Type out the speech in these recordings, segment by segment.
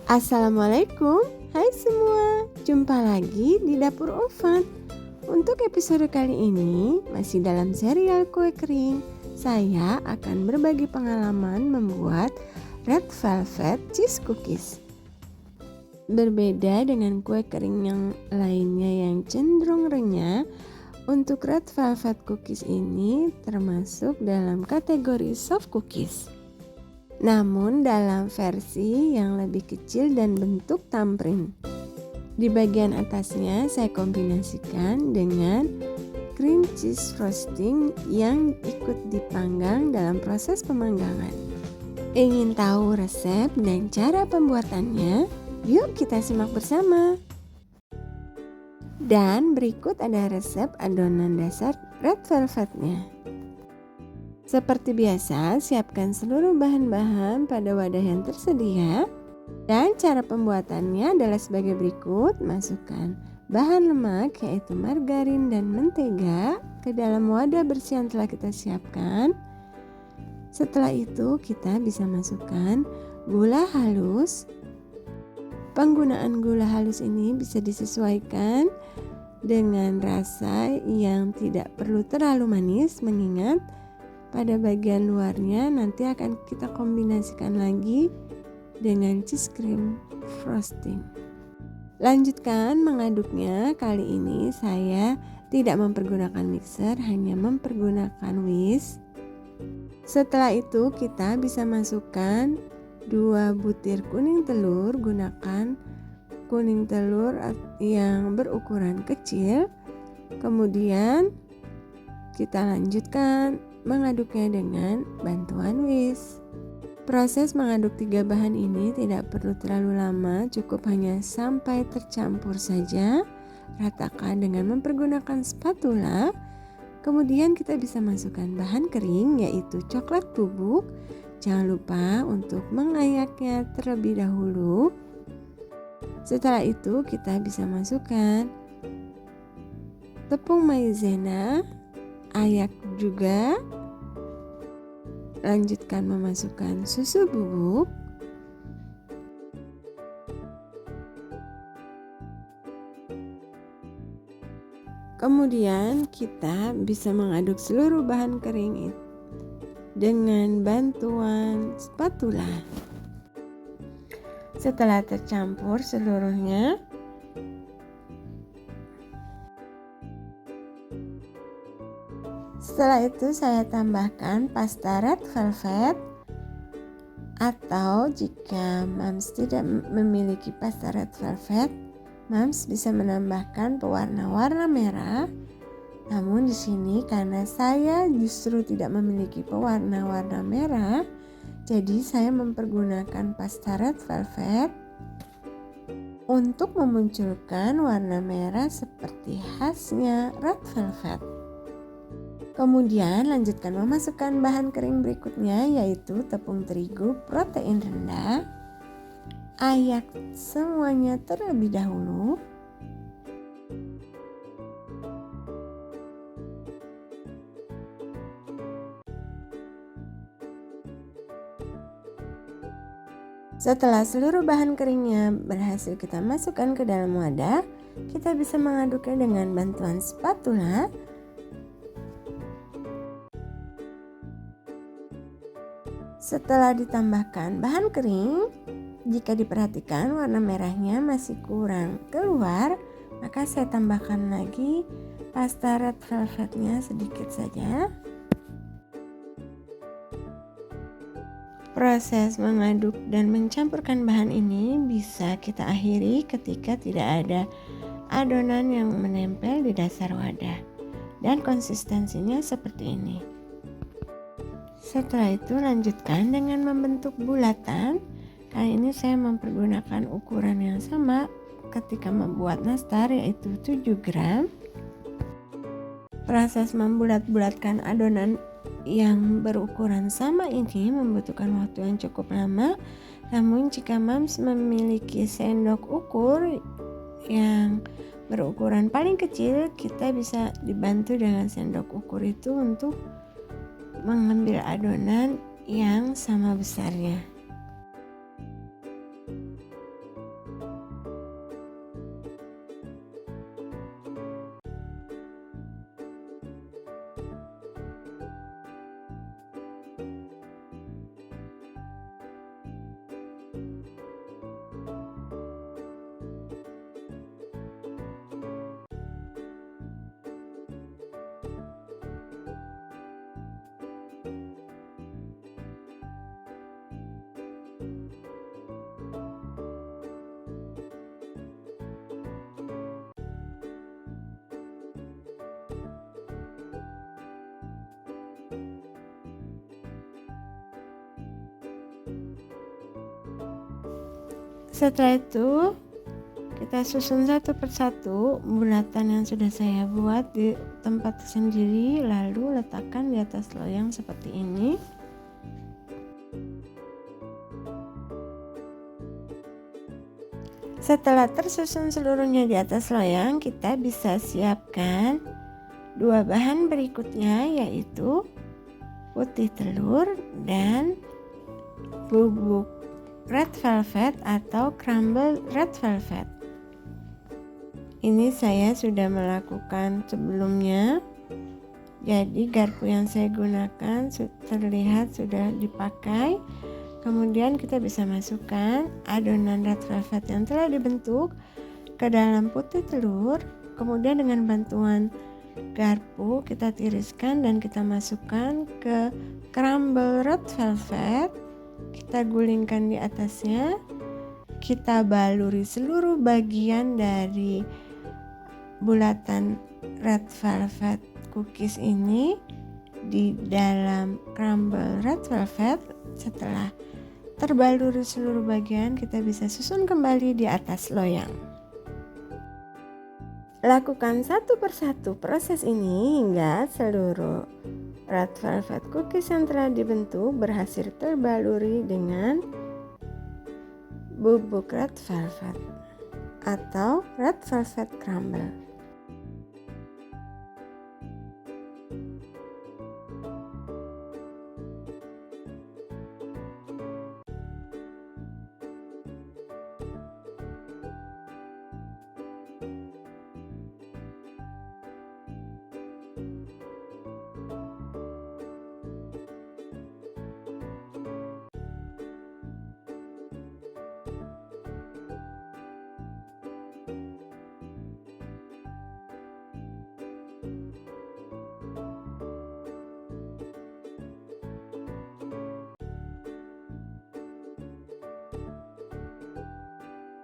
Assalamualaikum, hai semua, jumpa lagi di Dapur Ovan. Untuk episode kali ini, masih dalam serial kue kering, saya akan berbagi pengalaman membuat red velvet cheese cookies. Berbeda dengan kue kering yang lainnya yang cenderung renyah, untuk red velvet cookies ini termasuk dalam kategori soft cookies. Namun dalam versi yang lebih kecil dan bentuk tamrin. Di bagian atasnya saya kombinasikan dengan cream cheese frosting yang ikut dipanggang dalam proses pemanggangan. Ingin tahu resep dan cara pembuatannya? Yuk kita simak bersama. Dan berikut ada resep adonan dasar red velvetnya. Seperti biasa, siapkan seluruh bahan-bahan pada wadah yang tersedia. Dan cara pembuatannya adalah sebagai berikut. Masukkan bahan lemak yaitu margarin dan mentega ke dalam wadah bersih yang telah kita siapkan. Setelah itu kita bisa masukkan gula halus. Penggunaan gula halus ini bisa disesuaikan dengan rasa yang tidak perlu terlalu manis, mengingat pada bagian luarnya nanti akan kita kombinasikan lagi dengan cheese cream frosting. Lanjutkan mengaduknya. Kali ini saya tidak mempergunakan mixer, hanya mempergunakan whisk. Setelah itu kita bisa masukkan 2 butir kuning telur. Gunakan kuning telur yang berukuran kecil. Kemudian kita lanjutkan mengaduknya dengan bantuan whisk. Proses mengaduk 3 bahan ini tidak perlu terlalu lama, cukup hanya sampai tercampur saja. Ratakan dengan mempergunakan spatula. Kemudian kita bisa masukkan bahan kering yaitu coklat bubuk. Jangan lupa untuk mengayaknya terlebih dahulu. Setelah itu kita bisa masukkan tepung maizena, ayak juga. Lanjutkan memasukkan susu bubuk. Kemudian kita bisa mengaduk seluruh bahan kering itu dengan bantuan spatula. Setelah tercampur seluruhnya, setelah itu saya tambahkan pasta red velvet, atau jika Mams tidak memiliki pasta red velvet, Mams bisa menambahkan pewarna-warna merah. Namun di sini karena saya justru tidak memiliki pewarna-warna merah, jadi saya mempergunakan pasta red velvet untuk memunculkan warna merah seperti khasnya red velvet. Kemudian lanjutkan memasukkan bahan kering berikutnya yaitu tepung terigu protein rendah. Ayak semuanya terlebih dahulu. Setelah seluruh bahan keringnya berhasil kita masukkan ke dalam wadah, kita bisa mengaduknya dengan bantuan spatula. Setelah ditambahkan bahan kering, jika diperhatikan warna merahnya masih kurang keluar, maka saya tambahkan lagi pasta red velvetnya sedikit saja. Proses mengaduk dan mencampurkan bahan ini bisa kita akhiri ketika tidak ada adonan yang menempel di dasar wadah, dan konsistensinya seperti ini. Setelah itu lanjutkan dengan membentuk bulatan. Kali ini saya mempergunakan ukuran yang sama ketika membuat nastar, yaitu 7 gram. Proses membulat-bulatkan adonan yang berukuran sama ini membutuhkan waktu yang cukup lama. Namun jika Mams memiliki sendok ukur yang berukuran paling kecil, kita bisa dibantu dengan sendok ukur itu untuk mengambil adonan yang sama besarnya. Setelah itu kita susun satu persatu bulatan yang sudah saya buat di tempat sendiri, lalu letakkan di atas loyang seperti ini. Setelah tersusun seluruhnya di atas loyang, kita bisa siapkan dua bahan berikutnya, yaitu putih telur dan bubuk red velvet atau crumble red velvet. Ini saya sudah melakukan sebelumnya, jadi garpu yang saya gunakan terlihat sudah dipakai. Kemudian kita bisa masukkan adonan red velvet yang telah dibentuk ke dalam putih telur. Kemudian dengan bantuan garpu kita tiriskan dan kita masukkan ke crumble red velvet. Kita gulingkan di atasnya. Kita baluri seluruh bagian dari bulatan red velvet cookies ini di dalam crumble red velvet. Setelah terbaluri seluruh bagian, kita bisa susun kembali di atas loyang. Lakukan satu persatu proses ini hingga seluruh red velvet cookies yang telah dibentuk berhasil terbaluri dengan bubuk red velvet atau red velvet crumble.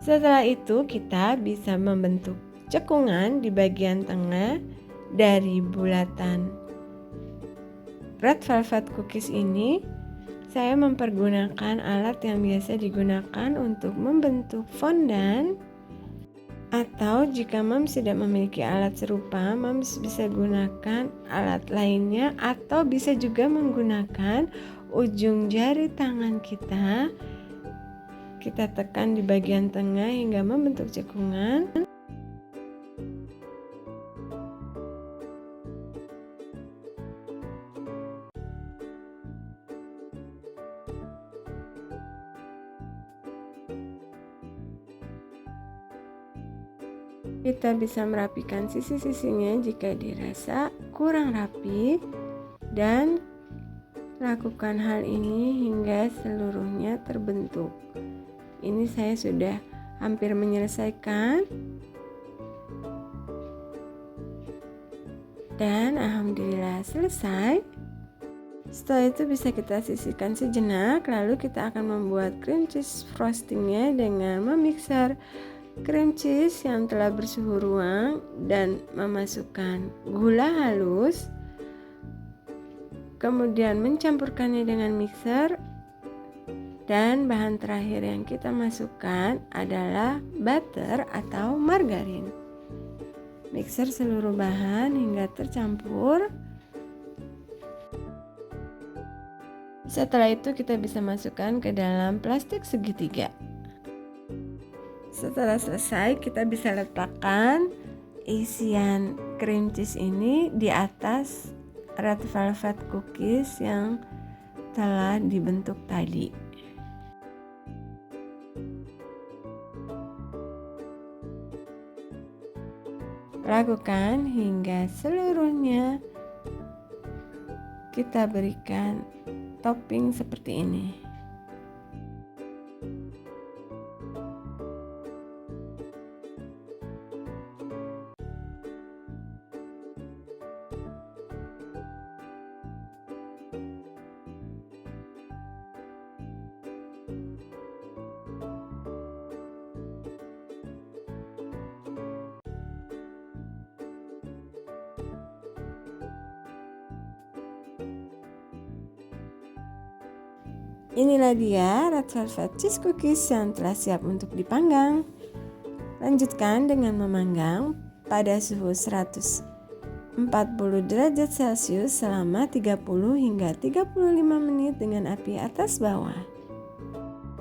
Setelah itu kita bisa membentuk cekungan di bagian tengah dari bulatan red velvet cookies ini. Saya mempergunakan alat yang biasa digunakan untuk membentuk fondan, atau jika Moms tidak memiliki alat serupa, Moms bisa gunakan alat lainnya, atau bisa juga menggunakan ujung jari tangan kita. Kita tekan di bagian tengah hingga membentuk cekungan. Kita bisa merapikan sisi-sisinya jika dirasa kurang rapi, dan lakukan hal ini hingga seluruhnya terbentuk. Ini saya sudah hampir menyelesaikan, dan alhamdulillah selesai. Setelah itu bisa kita sisihkan sejenak, lalu kita akan membuat cream cheese frostingnya dengan memixer cream cheese yang telah bersuhu ruang dan memasukkan gula halus, kemudian mencampurkannya dengan mixer. Dan bahan terakhir yang kita masukkan adalah butter atau margarin. Mixer seluruh bahan hingga tercampur. Setelah itu kita bisa masukkan ke dalam plastik segitiga. Setelah selesai, kita bisa letakkan isian cream cheese ini di atas red velvet cookies yang telah dibentuk tadi. Lakukan hingga seluruhnya kita berikan topping seperti ini. Inilah dia red velvet cheese cookies yang telah siap untuk dipanggang. Lanjutkan dengan memanggang pada suhu 140 derajat Celcius selama 30 hingga 35 menit dengan api atas bawah.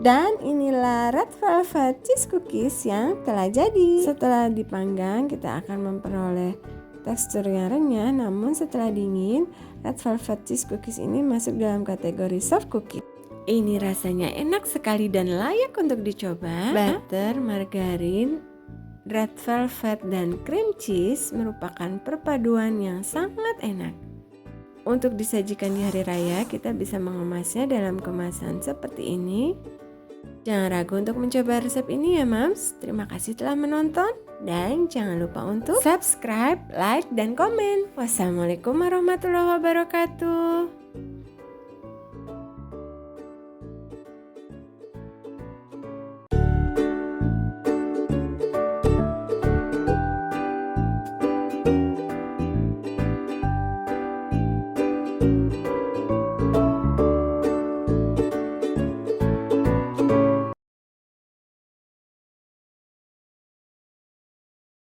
Dan inilah red velvet cheese cookies yang telah jadi. Setelah dipanggang, kita akan memperoleh tekstur yang renyah, namun setelah dingin, red velvet cheese cookies ini masuk dalam kategori soft cookie. Ini rasanya enak sekali dan layak untuk dicoba. Butter, margarin, red velvet, dan cream cheese merupakan perpaduan yang sangat enak. Untuk disajikan di hari raya, kita bisa mengemasnya dalam kemasan seperti ini. Jangan ragu untuk mencoba resep ini ya Mams. Terima kasih telah menonton dan jangan lupa untuk subscribe, like, dan komen. Wassalamualaikum warahmatullahi wabarakatuh.